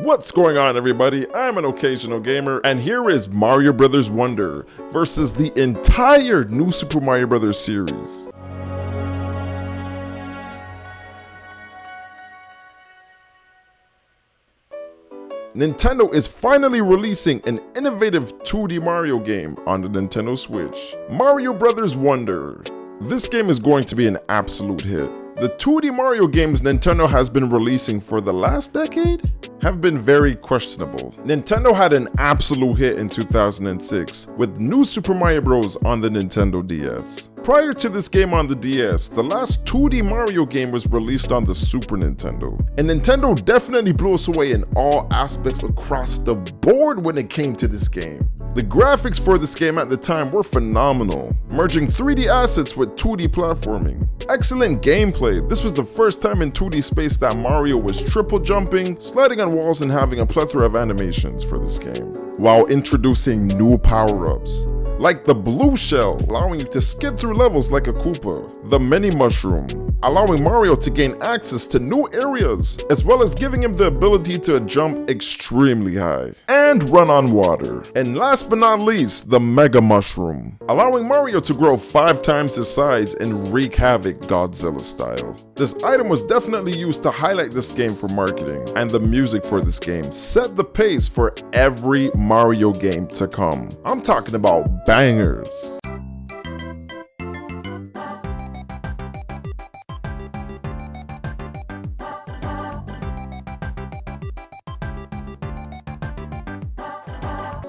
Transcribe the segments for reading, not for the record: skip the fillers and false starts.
What's going on, everybody? I'm an occasional gamer, and here is Mario Bros. Wonder versus the entire new Super Mario Bros. Series. Nintendo is finally releasing an innovative 2D Mario game on the Nintendo Switch. Mario Bros. Wonder. This game is going to be an absolute hit. The 2D Mario games Nintendo has been releasing for the last decade have been very questionable. Nintendo had an absolute hit in 2006 with New Super Mario Bros. On the Nintendo DS. Prior to this game on the DS, the last 2D Mario game was released on the Super Nintendo. And Nintendo definitely blew us away in all aspects across the board when it came to this game. The graphics for this game at the time were phenomenal, merging 3D assets with 2D platforming. Excellent gameplay. This was the first time in 2D space that Mario was triple jumping, sliding on walls, and having a plethora of animations for this game, while introducing new power-ups, like the blue shell, allowing you to skid through levels like a Koopa, the mini mushroom, allowing Mario to gain access to new areas, as well as giving him the ability to jump extremely high and run on water. And last but not least, the mega mushroom, allowing Mario to grow 5 times his size and wreak havoc Godzilla style. This item was definitely used to highlight this game for marketing, and the music for this game set the pace for every Mario game to come. I'm talking about bangers.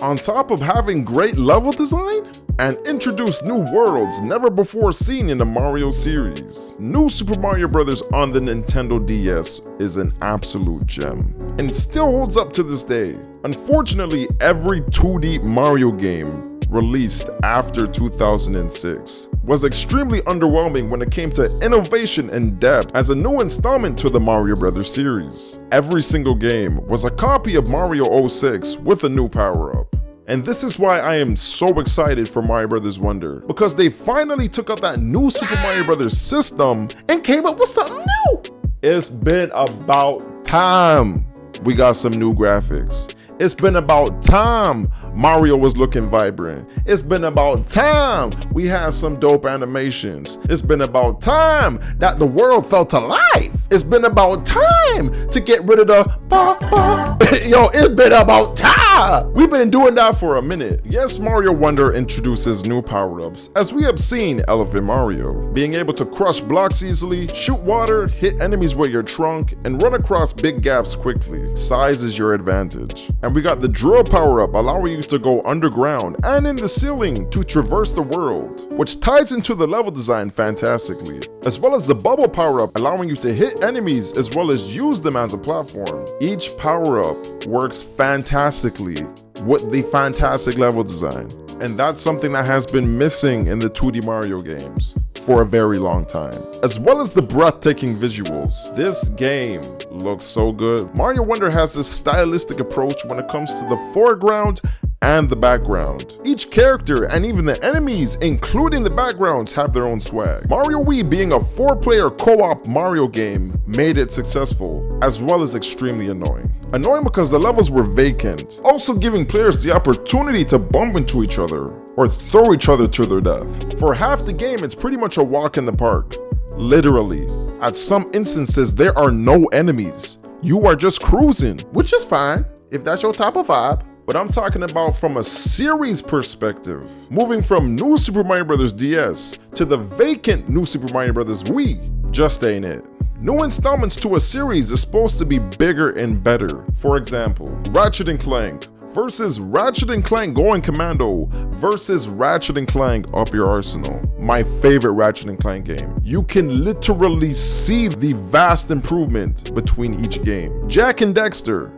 On top of having great level design and introduce new worlds never before seen in the Mario series, New Super Mario Bros. On the Nintendo DS is an absolute gem and still holds up to this day. Unfortunately, every 2D Mario game released after 2006 was extremely underwhelming when it came to innovation and depth as a new installment to the Mario Bros. Series. Every single game was a copy of Mario 06 with a new power-up. And this is why I am so excited for Mario Bros. Wonder, because they finally took out that new Super Mario Bros. System and came up with something new. It's been about time we got some new graphics. It's been about time Mario was looking vibrant. It's been about time we had some dope animations. It's been about time that the world felt alive. It's been about time to get rid of the Yo, it's been about time. We've been doing that for a minute. Yes, Mario Wonder introduces new power-ups, as we have seen Elephant Mario, being able to crush blocks easily, shoot water, hit enemies with your trunk, and run across big gaps quickly. Size is your advantage. And we got the drill power-up, allowing you to go underground and in the ceiling to traverse the world, which ties into the level design fantastically, as well as the bubble power-up, allowing you to hit enemies as well as use them as a platform. Each power-up works fantastically with the fantastic level design, and that's something that has been missing in the 2D Mario games for a very long time, as well as the breathtaking visuals. This game looks so good. Mario Wonder has this stylistic approach when it comes to the foreground and the background. Each character and even the enemies, including the backgrounds, have their own swag. Mario Wii, being a 4-player co-op Mario game, made it successful, as well as extremely annoying. Annoying because the levels were vacant, also giving players the opportunity to bump into each other or throw each other to their death. For half the game, it's pretty much a walk in the park. Literally. At some instances, there are no enemies. You are just cruising, which is fine if that's your type of vibe. But I'm talking about from a series perspective, moving from New Super Mario Bros. DS to the vacant New Super Mario Bros. Wii just ain't it. New installments to a series is supposed to be bigger and better. For example, Ratchet & Clank versus Ratchet & Clank Going Commando versus Ratchet & Clank Up Your Arsenal. My favorite Ratchet & Clank game. You can literally see the vast improvement between each game. Jak and Dexter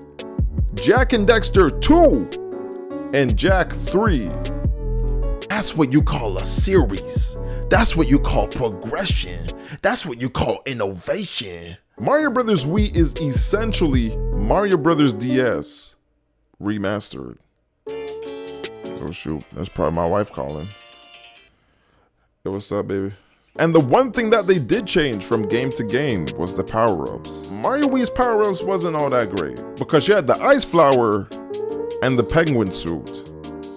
2, and Jak 3. That's what you call a series. That's what you call progression. That's what you call innovation. Mario Bros. Wii is essentially Mario Bros. DS remastered. Oh shoot, that's probably my wife calling. Hey, what's up, baby? And the one thing that they did change from game to game was the power-ups. Mario Wii's power-ups wasn't all that great, because you had the ice flower and the penguin suit.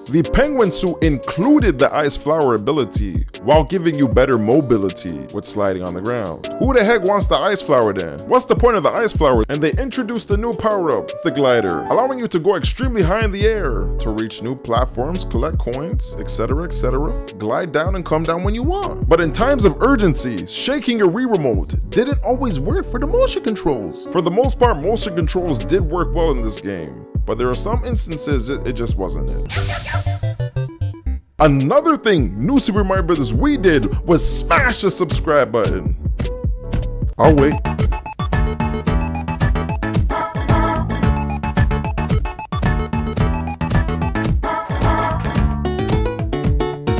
The penguin suit included the ice flower ability while giving you better mobility with sliding on the ground. Who the heck wants the ice flower then? What's the point of the ice flower? And they introduced a new power-up, the glider, allowing you to go extremely high in the air to reach new platforms, collect coins, etc, etc, glide down and come down when you want. But in times of urgency, shaking your Wii remote didn't always work for the motion controls. For the most part, motion controls did work well in this game, but there are some instances it just wasn't it. Another thing New Super Mario Bros. Wii did was smash the subscribe button. I'll wait.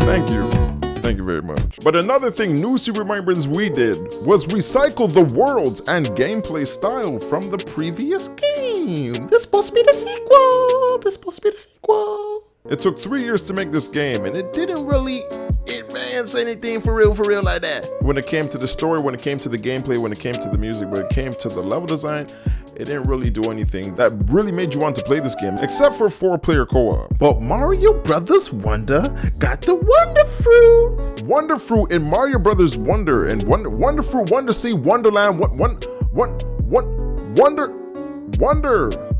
Thank you. Thank you very much. But another thing New Super Mario Bros. Wii did was recycle the worlds and gameplay style from the previous game. This supposed to be the sequel. This supposed to be the sequel. It took 3 years to make this game, and it didn't really advance anything for real like that. When it came to the story, when it came to the gameplay, when it came to the music, when it came to the level design, it didn't really do anything that really made you want to play this game, except for 4-player co-op. But Mario Brothers Wonder got the Wonder Fruit. Wonder Fruit in Mario Brothers Wonder and Wonder Fruit, Wonder Sea, Wonderland, Wonder.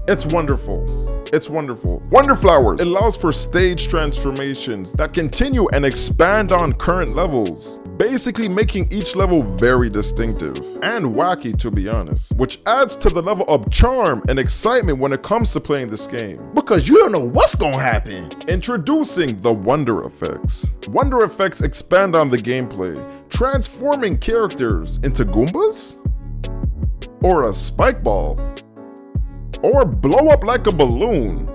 It's wonderful. It's wonderful. Wonder Flower allows for stage transformations that continue and expand on current levels, basically making each level very distinctive and wacky, to be honest, which adds to the level of charm and excitement when it comes to playing this game, because you don't know what's gonna happen. Introducing the Wonder Effects. Wonder Effects expand on the gameplay, transforming characters into Goombas, or a spike ball, or blow up like a balloon.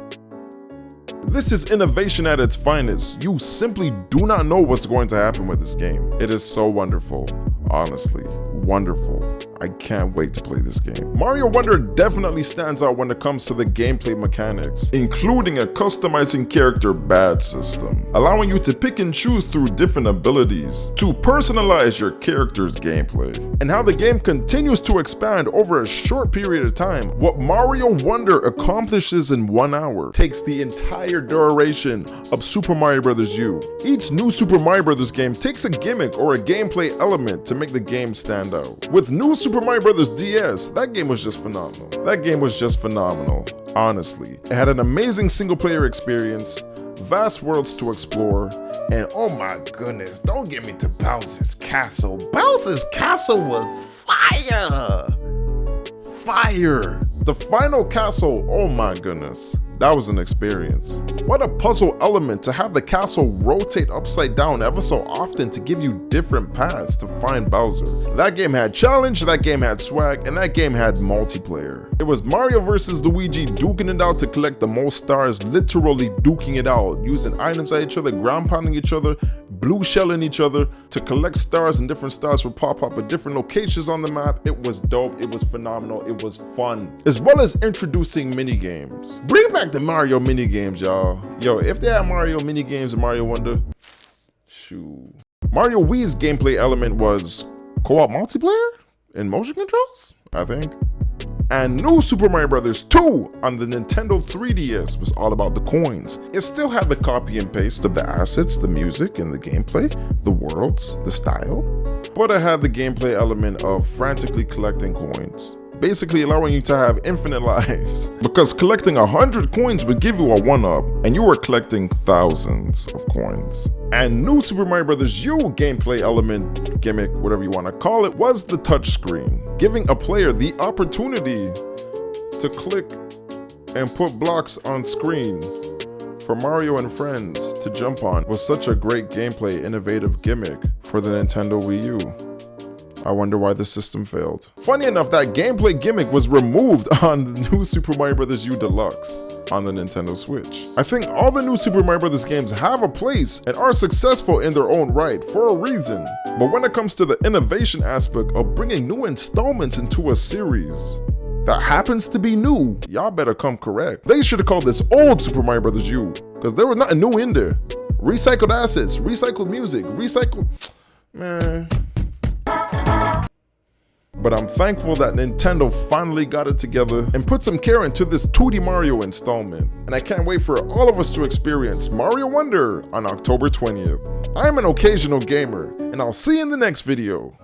This is innovation at its finest. You simply do not know what's going to happen with this game. It is so wonderful. Honestly, wonderful. I can't wait to play this game. Mario Wonder definitely stands out when it comes to the gameplay mechanics, including a customizing character badge system, allowing you to pick and choose through different abilities to personalize your character's gameplay, and how the game continues to expand over a short period of time. What Mario Wonder accomplishes in 1 hour takes the entire duration of Super Mario Bros. U. Each new Super Mario Bros. Game takes a gimmick or a gameplay element to make the game stand out. With New Super Mario Bros. DS, that game was just phenomenal. That game was just phenomenal, honestly. It had an amazing single player experience, vast worlds to explore, and oh my goodness, don't get me to Bowser's Castle. Bowser's Castle was fire! Fire! The final castle, oh my goodness. That was an experience. What a puzzle element to have the castle rotate upside down ever so often to give you different paths to find Bowser. That game had challenge, that game had swag, and that game had multiplayer. It was Mario versus Luigi duking it out to collect the most stars, literally duking it out, using items at each other, ground pounding each other, blue shelling each other to collect stars, and different stars would pop up at different locations on the map. It was dope, it was phenomenal, it was fun. As well as introducing mini games. Bring back the Mario mini games, y'all. Yo, if they had Mario mini games in Mario Wonder, shoot. Mario Wii's gameplay element was co-op multiplayer and motion controls, I think. And New Super Mario Bros. 2 on the Nintendo 3DS was all about the coins. It still had the copy and paste of the assets, the music, and the gameplay, the worlds, the style, but it had the gameplay element of frantically collecting coins, basically allowing you to have infinite lives. Because collecting 100 coins would give you a 1-up, and you were collecting thousands of coins. And New Super Mario Bros. U gameplay element, gimmick, whatever you want to call it, was the touchscreen, giving a player the opportunity to click and put blocks on screen for Mario and friends to jump on. Was such a great gameplay innovative gimmick for the Nintendo Wii U. I wonder why the system failed. Funny enough, that gameplay gimmick was removed on the New Super Mario Bros. U Deluxe on the Nintendo Switch. I think all the new Super Mario Bros. Games have a place and are successful in their own right for a reason. But when it comes to the innovation aspect of bringing new installments into a series that happens to be new, y'all better come correct. They should have called this old Super Mario Bros. U, because there was nothing new in there. Recycled assets, recycled music, recycled, man. but I'm thankful that Nintendo finally got it together and put some care into this 2D Mario installment, and I can't wait for all of us to experience Mario Wonder on October 20th. I am an occasional gamer, and I'll see you in the next video.